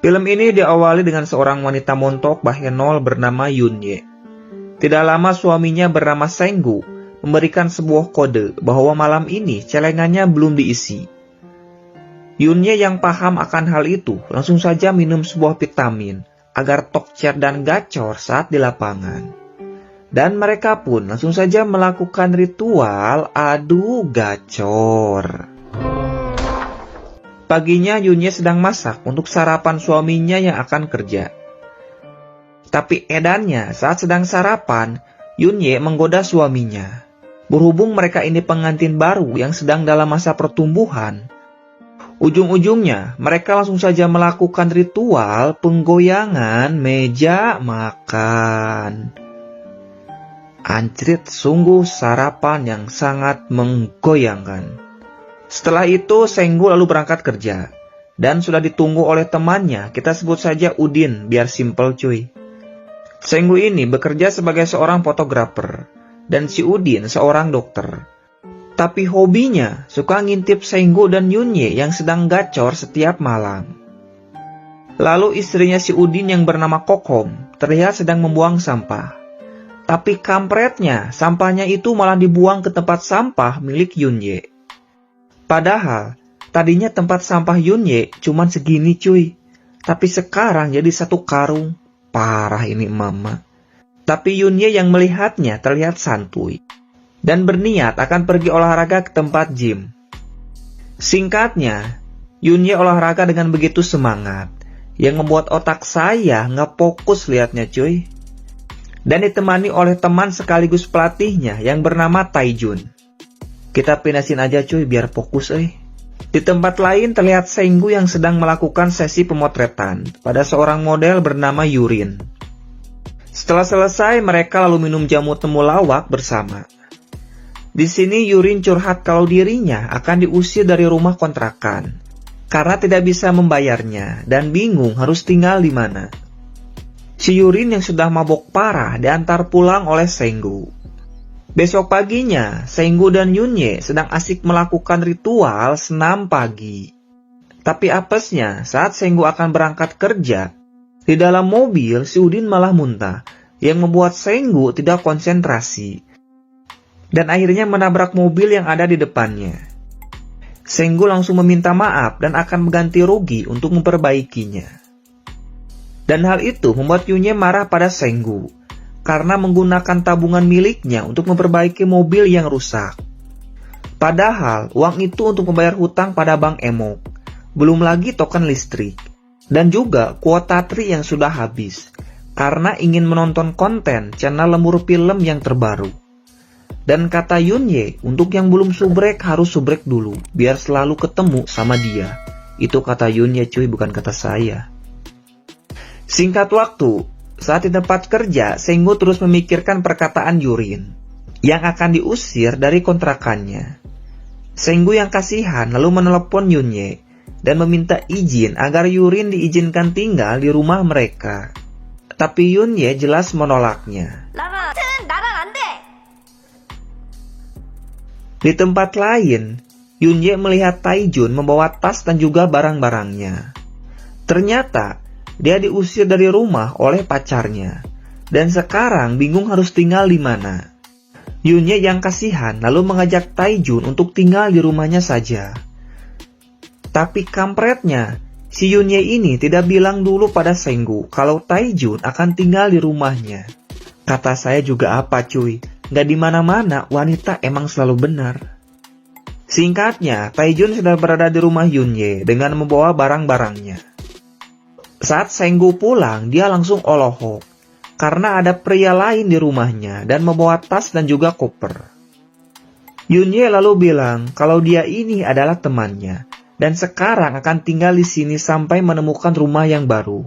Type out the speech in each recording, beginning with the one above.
Film ini diawali dengan seorang wanita montok Bahenol bernama Yunye. Tidak lama suaminya bernama Senggu memberikan sebuah kode bahwa malam ini celengannya belum diisi. Yunye yang paham akan hal itu langsung saja minum sebuah vitamin agar tokcer dan gacor saat di lapangan. Dan mereka pun langsung saja melakukan ritual adu gacor. Paginya Yunye sedang masak untuk sarapan suaminya yang akan kerja. Tapi edannya saat sedang sarapan, Yunye menggoda suaminya. Berhubung mereka ini pengantin baru yang sedang dalam masa pertumbuhan, ujung-ujungnya mereka langsung saja melakukan ritual penggoyangan meja makan. Anjrit, sungguh sarapan yang sangat menggoyangkan. Setelah itu Senggu lalu berangkat kerja. Dan sudah ditunggu oleh temannya, kita sebut saja Udin biar simple cuy. Senggu ini bekerja sebagai seorang fotografer. Dan si Udin seorang dokter. Tapi hobinya suka ngintip Senggu dan Yunye yang sedang gacor setiap malam. Lalu istrinya si Udin yang bernama Kokom terlihat sedang membuang sampah. Tapi kampretnya, sampahnya itu malah dibuang ke tempat sampah milik Yunye. Padahal, tadinya tempat sampah Yunye cuman segini cuy. Tapi sekarang jadi satu karung. Parah ini mama. Tapi Yunye yang melihatnya terlihat santuy. Dan berniat akan pergi olahraga ke tempat gym. Singkatnya, Yunye olahraga dengan begitu semangat. Yang membuat otak saya nggak fokus liatnya cuy. Dan ditemani oleh teman sekaligus pelatihnya yang bernama Taijun. Kita pinasin aja cuy biar fokus Di tempat lain terlihat Senggu yang sedang melakukan sesi pemotretan pada seorang model bernama Yurin. Setelah selesai mereka lalu minum jamu temulawak bersama. Di sini Yurin curhat kalau dirinya akan diusir dari rumah kontrakan karena tidak bisa membayarnya dan bingung harus tinggal di mana. Si Yurin yang sudah mabok parah diantar pulang oleh Senggu. Besok paginya, Senggu dan Yunye sedang asik melakukan ritual senam pagi. Tapi apesnya, saat Senggu akan berangkat kerja, di dalam mobil si Udin malah muntah, yang membuat Senggu tidak konsentrasi. Dan akhirnya menabrak mobil yang ada di depannya. Senggu langsung meminta maaf dan akan mengganti rugi untuk memperbaikinya. Dan hal itu membuat Yunye marah pada Senggu. Karena menggunakan tabungan miliknya untuk memperbaiki mobil yang rusak. Padahal uang itu untuk membayar hutang pada Bank Emok, belum lagi token listrik, dan juga kuota tri yang sudah habis, karena ingin menonton konten channel lembur film yang terbaru. Dan kata Yunye, untuk yang belum subrek harus subrek dulu, biar selalu ketemu sama dia. Itu kata Yunye cuy, bukan kata saya. Singkat waktu, saat di tempat kerja, Senggu terus memikirkan perkataan Yurin yang akan diusir dari kontrakannya. Senggu yang kasihan lalu menelepon Yunye dan meminta izin agar Yurin diizinkan tinggal di rumah mereka. Tapi Yunye jelas menolaknya. Di tempat lain, Yunye melihat Taijun membawa tas dan juga barang-barangnya. Ternyata dia diusir dari rumah oleh pacarnya, dan sekarang bingung harus tinggal di mana. Yunye yang kasihan lalu mengajak Taijun untuk tinggal di rumahnya saja. Tapi kampretnya, si Yunye ini tidak bilang dulu pada Senggu kalau Taijun akan tinggal di rumahnya. Kata saya juga apa cuy, gak di mana-mana wanita emang selalu benar. Singkatnya, Taijun sudah berada di rumah Yunye dengan membawa barang-barangnya. Saat Senggu pulang, dia langsung olohok karena ada pria lain di rumahnya dan membawa tas dan juga koper. Yunye lalu bilang kalau dia ini adalah temannya dan sekarang akan tinggal di sini sampai menemukan rumah yang baru.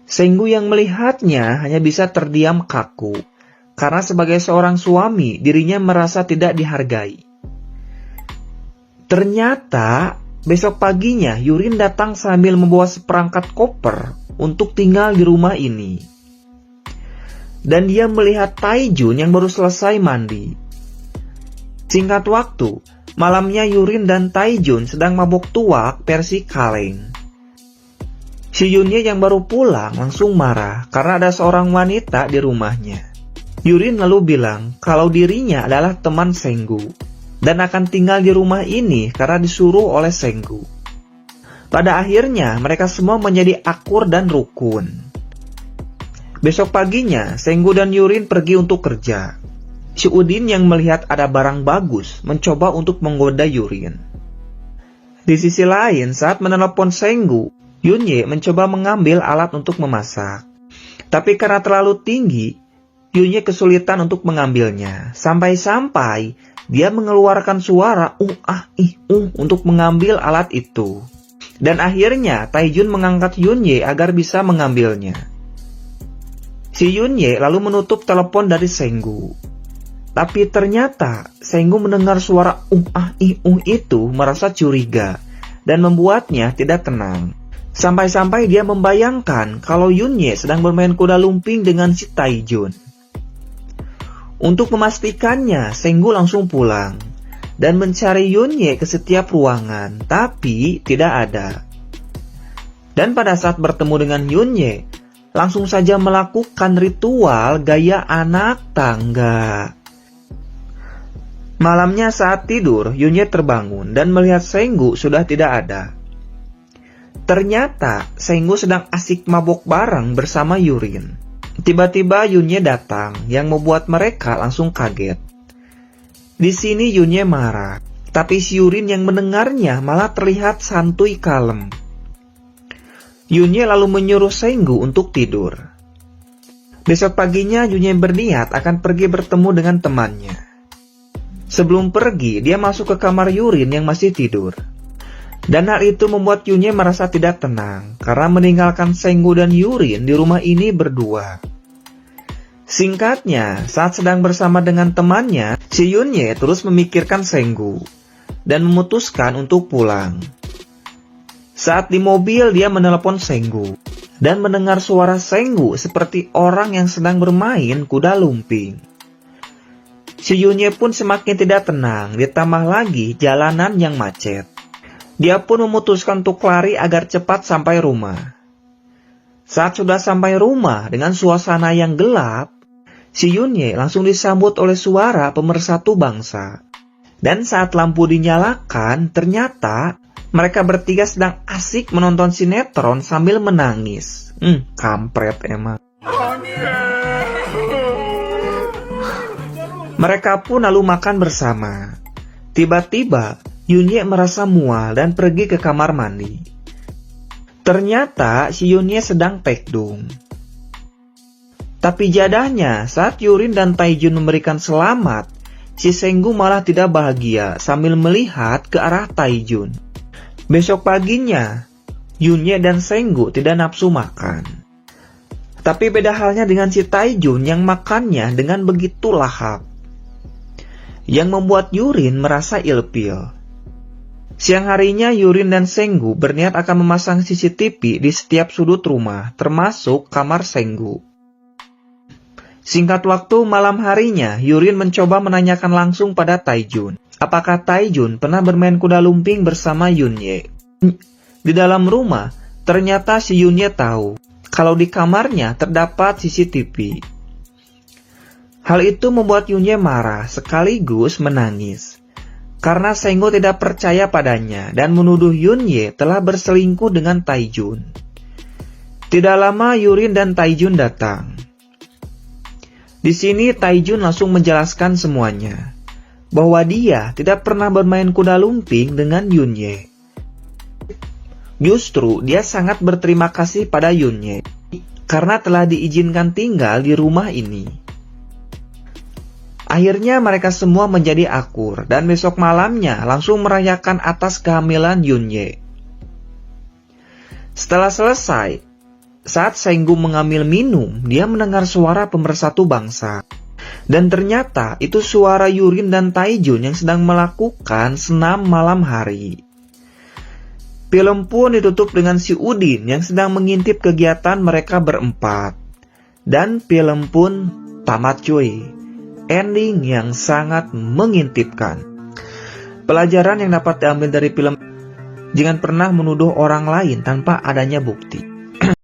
Senggu yang melihatnya hanya bisa terdiam kaku karena sebagai seorang suami dirinya merasa tidak dihargai. Ternyata besok paginya, Yurin datang sambil membawa seperangkat koper untuk tinggal di rumah ini. Dan dia melihat Taijun yang baru selesai mandi. Singkat waktu, malamnya Yurin dan Taijun sedang mabok tuak versi kaleng. Si Yunye yang baru pulang langsung marah karena ada seorang wanita di rumahnya. Yurin lalu bilang kalau dirinya adalah teman Senggu dan akan tinggal di rumah ini karena disuruh oleh Senggu. Pada akhirnya mereka semua menjadi akur dan rukun. Besok paginya, Senggu dan Yurin pergi untuk kerja. Si Udin yang melihat ada barang bagus mencoba untuk menggoda Yurin. Di sisi lain, saat menelepon Senggu, Yunye mencoba mengambil alat untuk memasak. Tapi karena terlalu tinggi, Yunye kesulitan untuk mengambilnya. Sampai-sampai dia mengeluarkan suara untuk mengambil alat itu. Dan akhirnya Taijun mengangkat Yunye agar bisa mengambilnya. Si Yunye lalu menutup telepon dari Senggu. Tapi ternyata Senggu mendengar suara itu merasa curiga dan membuatnya tidak tenang. Sampai-sampai dia membayangkan kalau Yunye sedang bermain kuda lumping dengan si Taijun. Untuk memastikannya, Senggu langsung pulang dan mencari Yunye ke setiap ruangan, tapi tidak ada. Dan pada saat bertemu dengan Yunye, langsung saja melakukan ritual gaya anak tangga. Malamnya saat tidur, Yunye terbangun dan melihat Senggu sudah tidak ada. Ternyata Senggu sedang asik mabok bareng bersama Yurin. Tiba-tiba Yunye datang yang membuat mereka langsung kaget. Di sini Yunye marah, tapi si Yurin yang mendengarnya malah terlihat santuy kalem. Yunye lalu menyuruh Senggu untuk tidur. Besok paginya Yunye berniat akan pergi bertemu dengan temannya. Sebelum pergi, dia masuk ke kamar Yurin yang masih tidur. Dan hal itu membuat Yunye merasa tidak tenang karena meninggalkan Senggu dan Yurin di rumah ini berdua. Singkatnya, saat sedang bersama dengan temannya, si Yunye terus memikirkan Senggu dan memutuskan untuk pulang. Saat di mobil, dia menelepon Senggu dan mendengar suara Senggu seperti orang yang sedang bermain kuda lumping. Si Yunye pun semakin tidak tenang, ditambah lagi jalanan yang macet. Dia pun memutuskan untuk lari agar cepat sampai rumah. Saat sudah sampai rumah dengan suasana yang gelap, si Yunye langsung disambut oleh suara pemersatu bangsa. Dan saat lampu dinyalakan, ternyata mereka bertiga sedang asik menonton sinetron sambil menangis. Kampret emang. Mereka pun lalu makan bersama. Tiba-tiba, Yunye merasa mual dan pergi ke kamar mandi. Ternyata si Yunye sedang tekdung. Tapi jadahnya, saat Yurin dan Taijun memberikan selamat, si Senggu malah tidak bahagia sambil melihat ke arah Taijun. Besok paginya, Yunye dan Senggu tidak nafsu makan. Tapi beda halnya dengan si Taijun yang makannya dengan begitu lahap, yang membuat Yurin merasa ilfil. Siang harinya Yurin dan Senggu berniat akan memasang CCTV di setiap sudut rumah, termasuk kamar Senggu. Singkat waktu malam harinya, Yurin mencoba menanyakan langsung pada Taijun. Apakah Taijun pernah bermain kuda lumping bersama Yunye? Di dalam rumah, ternyata si Yunye tahu kalau di kamarnya terdapat CCTV. Hal itu membuat Yunye marah sekaligus menangis. Karena Senggu tidak percaya padanya dan menuduh Yunye telah berselingkuh dengan Taijun. Tidak lama Yurin dan Taijun datang. Di sini Taijun langsung menjelaskan semuanya, bahwa dia tidak pernah bermain kuda lumping dengan Yunye. Justru dia sangat berterima kasih pada Yunye karena telah diizinkan tinggal di rumah ini. Akhirnya mereka semua menjadi akur dan besok malamnya langsung merayakan atas kehamilan Yunye. Setelah selesai, saat Senggu mengambil minum, dia mendengar suara pemersatu bangsa. Dan ternyata itu suara Yurin dan Taijun yang sedang melakukan senam malam hari. Film pun ditutup dengan si Udin yang sedang mengintip kegiatan mereka berempat. Dan film pun tamat cuy. Ending yang sangat mengintipkan. Pelajaran yang dapat diambil dari film, jangan pernah menuduh orang lain tanpa adanya bukti.